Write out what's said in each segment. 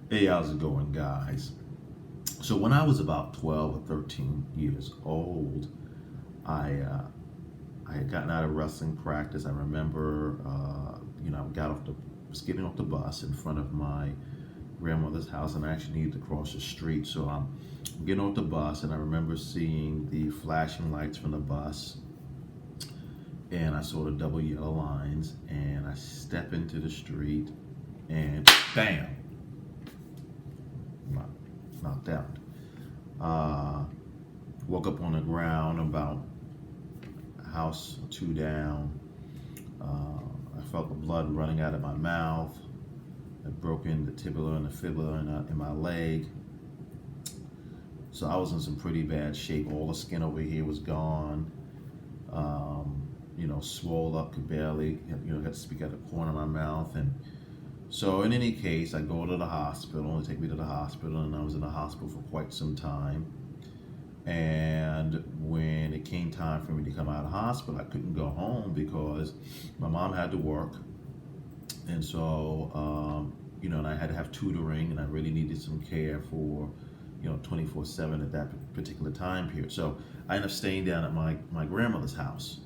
Hey, how's it going, guys? So when I was about 12 or 13 years old, I uh, I had gotten out of wrestling practice. I remember, I was getting off the bus in front of my grandmother's house, and I actually needed to cross the street. So I'm getting off the bus, and I remember seeing the flashing lights from the bus, and I saw the double yellow lines, and I step into the street, and bam, knocked out. Uh, Woke up on the ground about a house or two down. I felt the blood running out of my mouth. I'd broken the tibia and the fibula in my leg. So I was in some pretty bad shape. All the skin over here was gone. Swole up, could barely, had to speak out the corner of my mouth. And so, in any case, I go to the hospital. They take me to the hospital, and I was in the hospital for quite some time. And when it came time for me to come out of the hospital, I couldn't go home because my mom had to work. And so, and I had to have tutoring, and I really needed some care for, 24/7 at that particular time period. So I ended up staying down at my grandmother's house.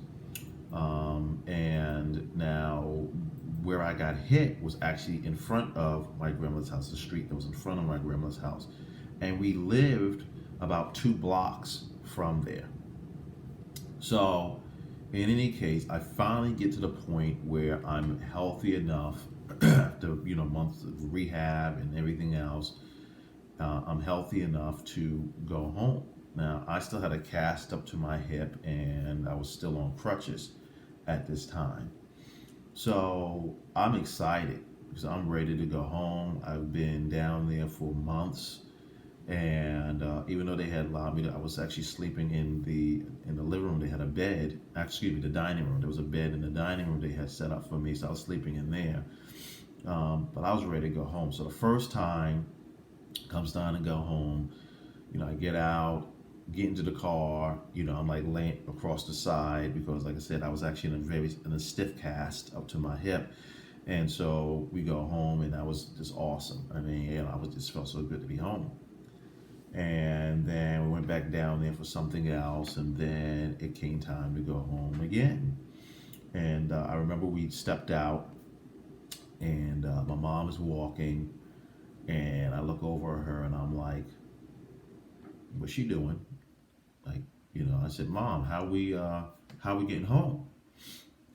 And now where I got hit was actually in front of my grandmother's house, the street that was in front of my grandmother's house. And we lived about 2 blocks from there. So, in any case, I finally get to the point where I'm healthy enough after months of rehab and everything else. I'm healthy enough to go home. Now, I still had a cast up to my hip, and I was still on crutches at this time. So I'm excited because I'm ready to go home. I've been down there for months, and even though they had allowed me to, I was actually sleeping in the living room. They had a bed. Excuse me, the dining room. There was a bed in the dining room they had set up for me, so I was sleeping in there. But I was ready to go home. So the first time comes down and go home. I get out, get into the car. I'm like laying across the side because, like I said, I was actually in a stiff cast up to my hip. And so we go home, and that was just awesome. I mean, I was just felt so good to be home. And then we went back down there for something else, and then it came time to go home again. And I remember we stepped out, and my mom is walking, and I look over at her, and I'm like, "What's she doing?" Like, I said, "Mom, how we getting home?"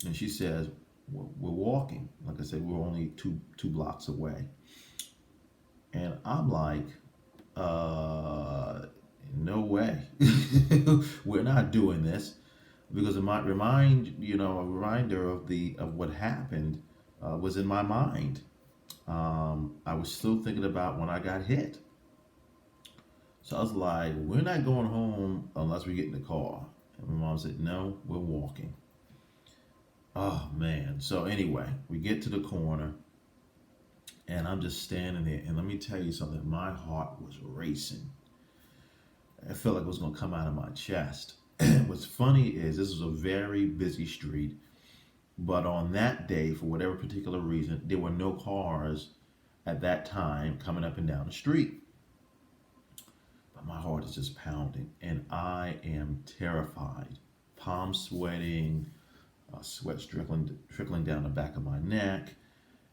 And she says, "We're walking." Like I said, we're only two blocks away. And I'm like, no way. We're not doing this because it might a reminder of what happened was in my mind. I was still thinking about when I got hit. So I was like, we're not going home unless we get in the car. And my mom said, no, we're walking. Oh man. So anyway, we get to the corner, and I'm just standing there. And let me tell you something, my heart was racing. I felt like it was going to come out of my chest. What's funny is this was a very busy street, but on that day, for whatever particular reason, there were no cars at that time coming up and down the street. But my heart is just pounding, and I am terrified. Palms sweating, sweat trickling down the back of my neck,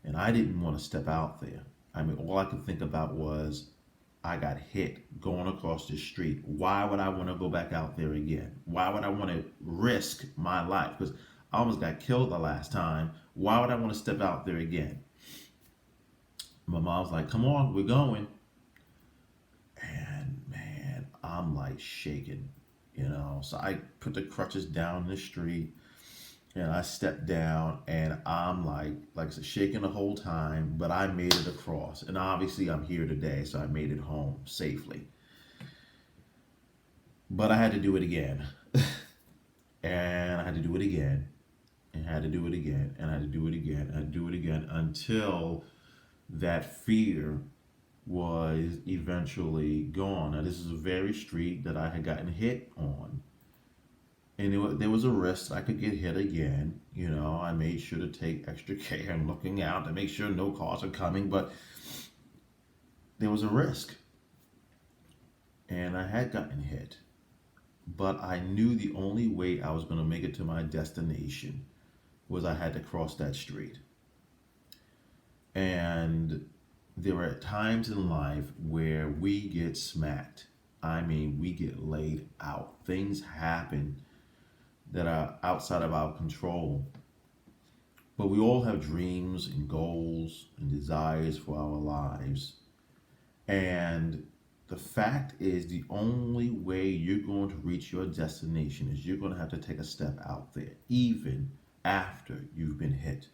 and I didn't want to step out there. I mean, all I could think about was I got hit going across the street. Why would I want to go back out there again? Why would I want to risk my life? Because I almost got killed the last time. Why would I want to step out there again? My mom's like, come on, we're going. And man, I'm like shaking. So I put the crutches down in the street, and I stepped down, and I'm like I said, shaking the whole time, but I made it across. And obviously I'm here today, so I made it home safely. But I had to do it again. And I had to do it again, and I had to do it again, and I had to do it again, and I had to do it again until that fear was eventually gone. Now, this is a very street that I had gotten hit on. And there was a risk I could get hit again. I made sure to take extra care and looking out to make sure no cars are coming. But there was a risk, and I had gotten hit, but I knew the only way I was going to make it to my destination was I had to cross that street. And there are times in life where we get smacked. I mean, we get laid out. Things happen that are outside of our control. But we all have dreams and goals and desires for our lives. And the fact is, the only way you're going to reach your destination is you're going to have to take a step out there, even after you've been hit,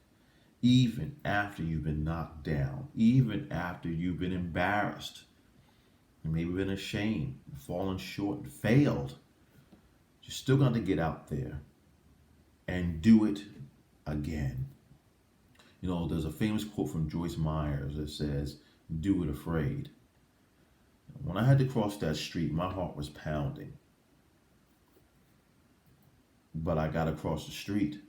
even after you've been knocked down, even after you've been embarrassed, and maybe been ashamed, fallen short, and failed. You're still going to get out there and do it again. You know, there's a famous quote from Joyce Myers that says, "Do it afraid." When I had to cross that street, my heart was pounding. But I got to cross the street.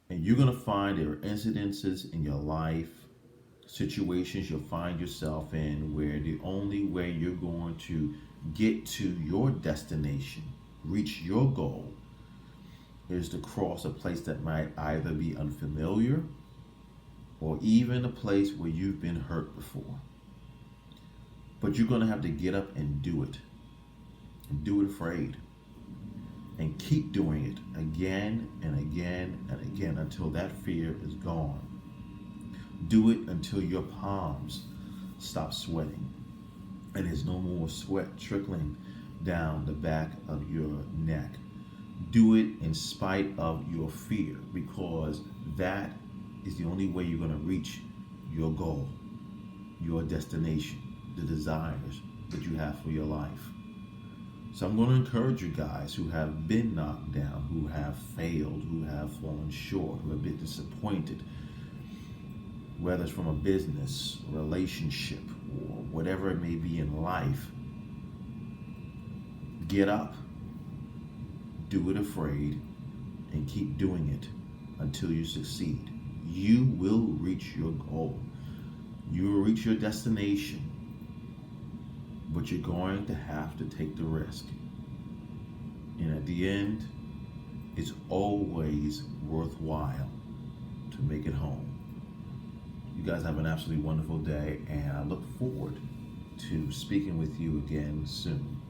And you're going to find there are incidences in your life, situations you'll find yourself in where the only way you're going to get to your destination, reach your goal, is to cross a place that might either be unfamiliar or even a place where you've been hurt before. But you're going to have to get up and do it. And do it afraid. And keep doing it again and again and again until that fear is gone. Do it until your palms stop sweating and there's no more sweat trickling down the back of your neck. Do it in spite of your fear, because that is the only way you're going to reach your goal, your destination, the desires that you have for your life. So I'm going to encourage you guys who have been knocked down, who have failed, who have fallen short, who have been disappointed, whether it's from a business, relationship, or whatever it may be in life. Get up, do it afraid, and keep doing it until you succeed. You will reach your goal. You will reach your destination, but you're going to have to take the risk. And at the end, it's always worthwhile to make it home. You guys have an absolutely wonderful day, and I look forward to speaking with you again soon.